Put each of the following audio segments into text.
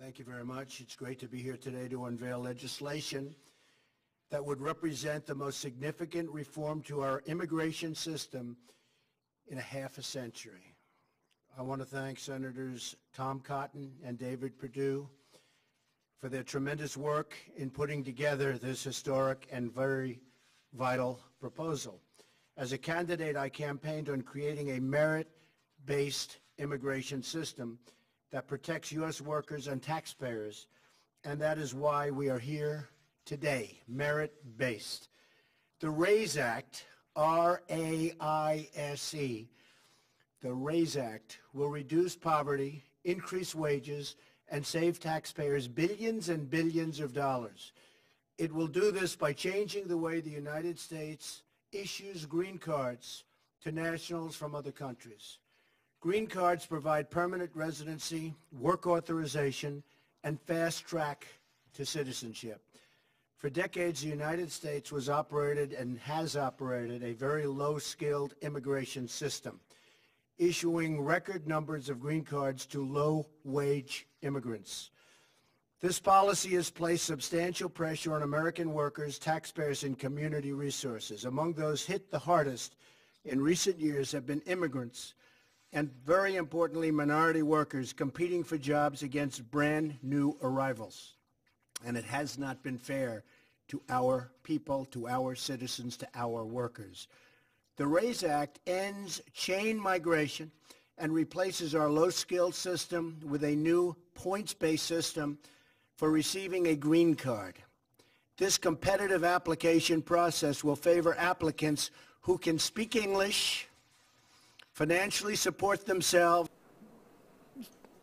Thank you very much. It's great to be here today to unveil legislation that would represent the most significant reform to our immigration system in a half a century. I want to thank Senators Tom Cotton and David Perdue for their tremendous work in putting together this historic and very vital proposal. As a candidate, I campaigned on creating a merit-based immigration system that protects U.S. workers and taxpayers, and that is why we are here today, merit-based. The RAISE Act, R-A-I-S-E, the RAISE Act will reduce poverty, increase wages, and save taxpayers billions and billions of dollars. It will do this by changing the way the United States issues green cards to nationals from other countries. Green cards provide permanent residency, work authorization, and fast track to citizenship. For decades, the United States was operated and has operated a very low-skilled immigration system, issuing record numbers of green cards to low-wage immigrants. This policy has placed substantial pressure on American workers, taxpayers, and community resources. Among those hit the hardest in recent years have been immigrants and, very importantly, minority workers competing for jobs against brand new arrivals. And it has not been fair to our people, to our citizens, to our workers. The RAISE Act ends chain migration and replaces our low-skilled system with a new points-based system for receiving a green card. This competitive application process will favor applicants who can speak English, financially support themselves.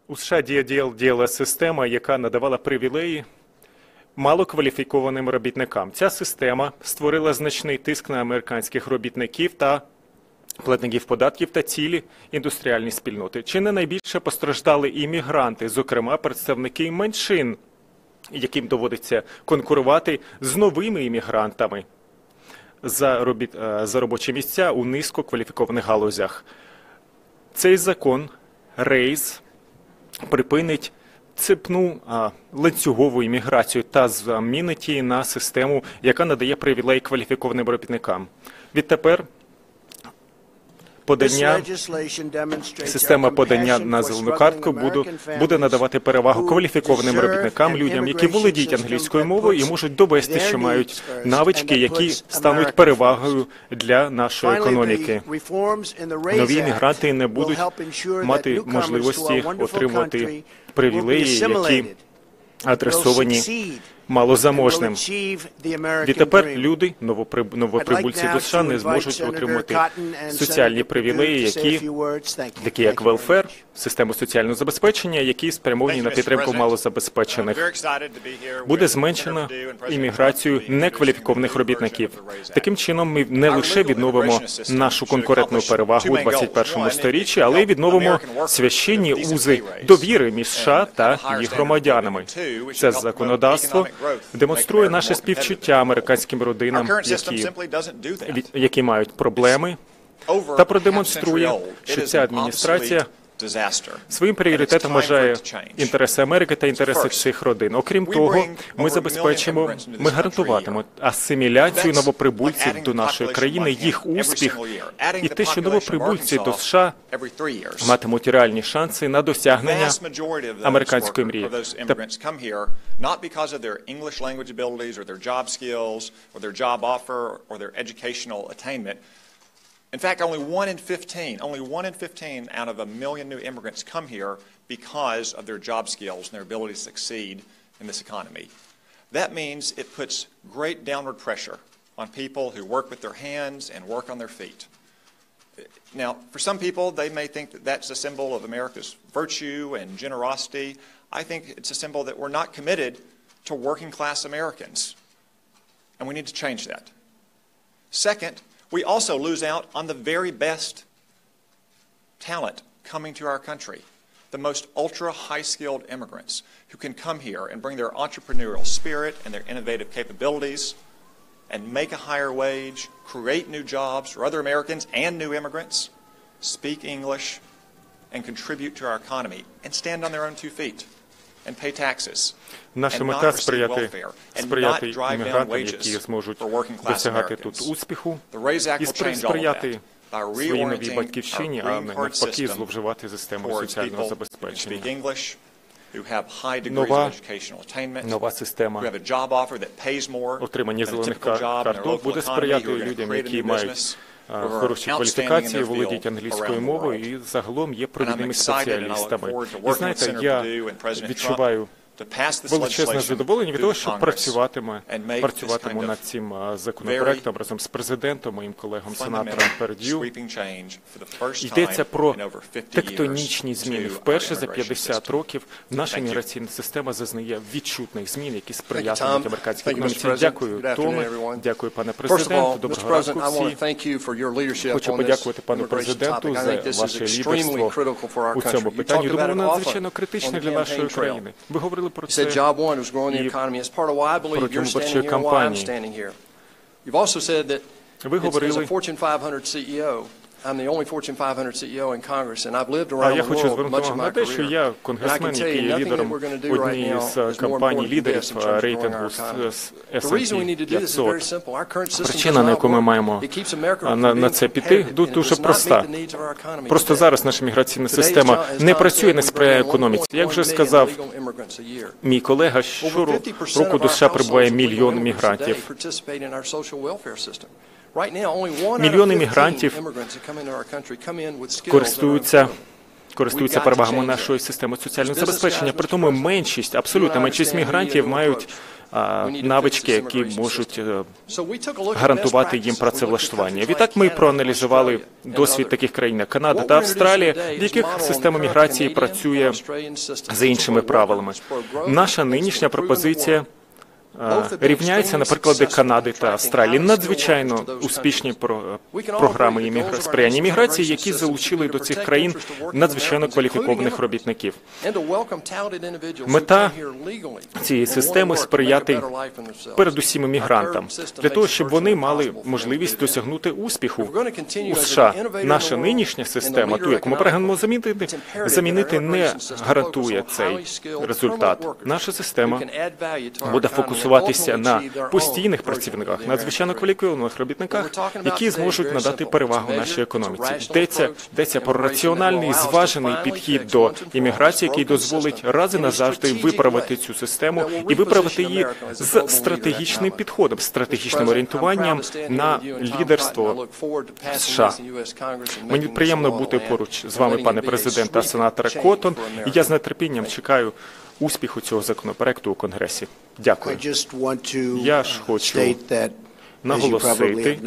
У США діяла система, яка надавала привілеї малокваліфікованим робітникам. Ця система створила значний тиск на американських робітників та платників податків та цілі індустріальні спільноти. Чи не найбільше постраждали іммігранти, зокрема представники меншин, яким доводиться конкурувати з новими іммігрантами за робочі місця у низькокваліфікованих галузях. Цей закон, RAISE, припинить цепну ланцюгову імміграцію та замінить її на систему, яка надає привілей кваліфікованим робітникам. Відтепер система подання на зелену картку буде надавати перевагу кваліфікованим робітникам, людям, які володіють англійською мовою і можуть довести, що мають навички, які стануть перевагою для нашої економіки. Нові іммігранти не будуть мати можливості отримувати привілеї, які адресовані малозаможним. Відтепер люди, новоприбульці до США, не зможуть отримати соціальні привілеї, такі як велфер, систему соціального забезпечення, які спрямовані на підтримку малозабезпечених. Буде зменшено імміграцію некваліфікованих робітників. Таким чином, ми не лише відновимо нашу конкурентну перевагу у 21 сторіччі, але й відновимо священні узи довіри між США та їх громадянами. Це законодавство демонструє наше співчуття американським родинам, які мають проблеми, та продемонструє, що ця адміністрація своїм пріоритетом вважає інтереси Америки та інтереси цих родин. Окрім того, ми гарантуватимемо асиміляцію новоприбульців до нашої країни, їх успіх і те, що новоприбульці до США матимуть реальні шанси на досягнення американської мрії. In fact, only one in 15 out of a million new immigrants come here because of their job skills and their ability to succeed in this economy. That means it puts great downward pressure on people who work with their hands and work on their feet. Now, for some people, they may think that that's a symbol of America's virtue and generosity. I think it's a symbol that we're not committed to working-class Americans, and we need to change that. Second, we also lose out on the very best talent coming to our country, the most ultra high-skilled immigrants who can come here and bring their entrepreneurial spirit and their innovative capabilities and make a higher wage, create new jobs for other Americans and new immigrants, speak English, and contribute to our economy and stand on their own 2 feet. Наша мета сприяти іммігрантам, які зможуть досягати тут успіху, і сприяти своїй новій батьківщині, а не навпаки зловживати системою соціального забезпечення. Нова система отримання зелених карток буде сприяти людям, які мають хороші кваліфікації, володіють англійською мовою і загалом є провідними спеціалістами. І знаєте, я відчуваю величезне задоволення від того, що працюватиму над цим законопроектом разом з президентом, моїм колегом, сенатором Перд'ю. Йдеться про тектонічні зміни. Вперше за 50 років наша міграційна система зазнає відчутних змін, які сприятимуть американській економіці. Дякую, Томе. Дякую, пане президенту. Доброго ранку всі. Хочу подякувати пану президенту за ваше лідерство у цьому питанні. Думаю, воно надзвичайно критичне для нашої країни. Ви говорили про це протягом виборчої кампанії. Ви говорили, а я хочу звернути увагу на те, що я конгресмен, який є лідером однієї з компаній лідерів рейтингу S&P 500. Причина, на яку ми маємо на це піти, дуже проста. Просто зараз наша міграційна система не працює, не сприяє економіці. Як вже сказав мій колега, щороку до США прибуває 1 мільйон мігрантів. Мільйони мігрантів користуються перевагами нашої системи соціального забезпечення. При тому абсолютна меншість мігрантів мають навички, які можуть гарантувати їм працевлаштування. Відтак ми проаналізували досвід таких країн, як Канада та Австралія, в яких система міграції працює за іншими правилами. Наша нинішня пропозиція рівняється на приклади Канади та Австралії. Надзвичайно успішні програми сприяння імміграції, які залучили до цих країн надзвичайно кваліфікованих робітників. Мета цієї системи – сприяти передусім іммігрантам, для того, щоб вони мали можливість досягнути успіху у США. Наша нинішня система, ту, яку ми прагнемо замінити, не гарантує цей результат. Наша система буде фокусуватися на постійних працівниках, надзвичайно кваліфікованих робітниках, які зможуть надати перевагу нашій економіці. Йдеться про раціональний, зважений підхід до імміграції, який дозволить раз і назавжди виправити цю систему і виправити її з стратегічним підходом, стратегічним орієнтуванням на лідерство США. Мені приємно бути поруч з вами, пане президент та сенатора Коттон, і я з нетерпінням чекаю успіху цього законопроекту у Конгресі. Дякую. Я ж хочу наголосити,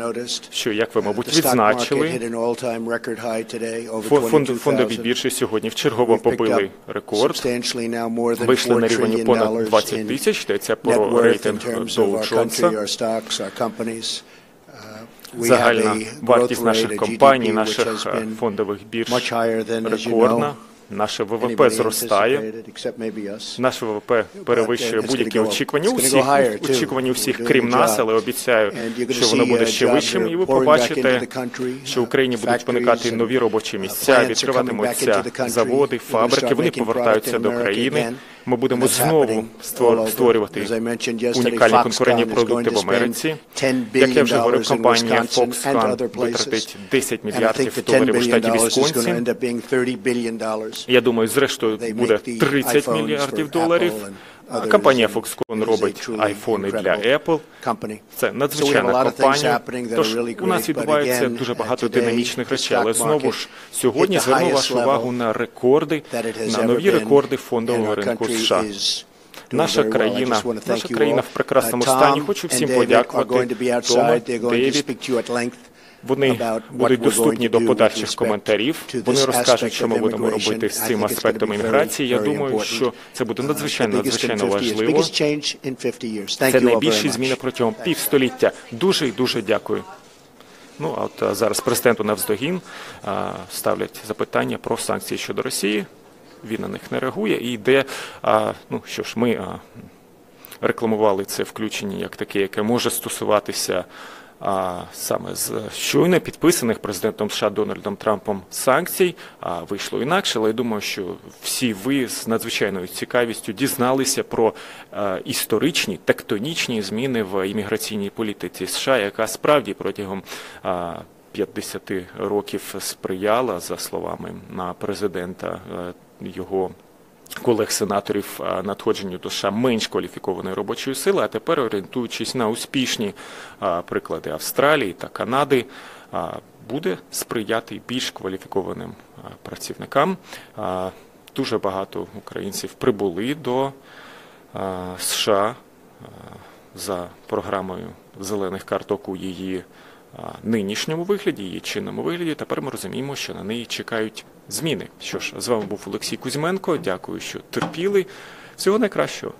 що, як ви, мабуть, відзначили, фондові біржі сьогодні вчергово побили рекорд, вийшли на рівень понад 20 тисяч, йдеться про рейтинг Доу Джонса. Загальна вартість наших компаній, наших фондових бірж рекордна. Наше ВВП зростає, наше ВВП перевищує будь-які очікування усіх, крім нас, але обіцяю, що воно буде ще вищим, і ви побачите, що в Україні будуть виникати нові робочі місця, відкриватимуться заводи, фабрики, вони повертаються до країни. Ми будемо знову створювати унікальні конкурентні продукти в Америці. Як я вже говорив, компанія Foxconn витратить $10 мільярдів у штаті Вісконсін. Я думаю, зрештою буде $30 мільярдів. Компанія Foxconn робить айфони для Apple. Це надзвичайна компанія. Тож у нас відбувається дуже багато динамічних речей. Але знову ж сьогодні зверну вашу увагу на рекорди, на нові рекорди фондового ринку США. Наша країна в прекрасному стані. Хочу всім подякувати. Томе, Девід. Вони будуть доступні до подальших коментарів. Вони розкажуть, що ми будемо робити з цим аспектом імміграції. Я думаю, що це буде надзвичайно важливо. Це найбільші зміни протягом півстоліття. Дуже і дуже дякую. Ну, а от зараз президенту навздогін ставлять запитання про санкції щодо Росії. Він на них не реагує і йде, що ж, ми рекламували це включення як таке, яке може стосуватися саме з щойно підписаних президентом США Дональдом Трампом санкцій вийшло інакше, але я думаю, що всі ви з надзвичайною цікавістю дізналися про історичні, тектонічні зміни в імміграційній політиці США, яка справді протягом 50 років сприяла, за словами президента, його колег-сенаторів, надходженню до США менш кваліфікованої робочої сили, а тепер, орієнтуючись на успішні приклади Австралії та Канади, буде сприяти більш кваліфікованим працівникам. Дуже багато українців прибули до США за програмою зелених карток у її нинішньому вигляді, її чинному вигляді. Тепер ми розуміємо, що на неї чекають зміни. Що ж, з вами був Олексій Кузьменко. Дякую, що терпіли. Всього найкращого.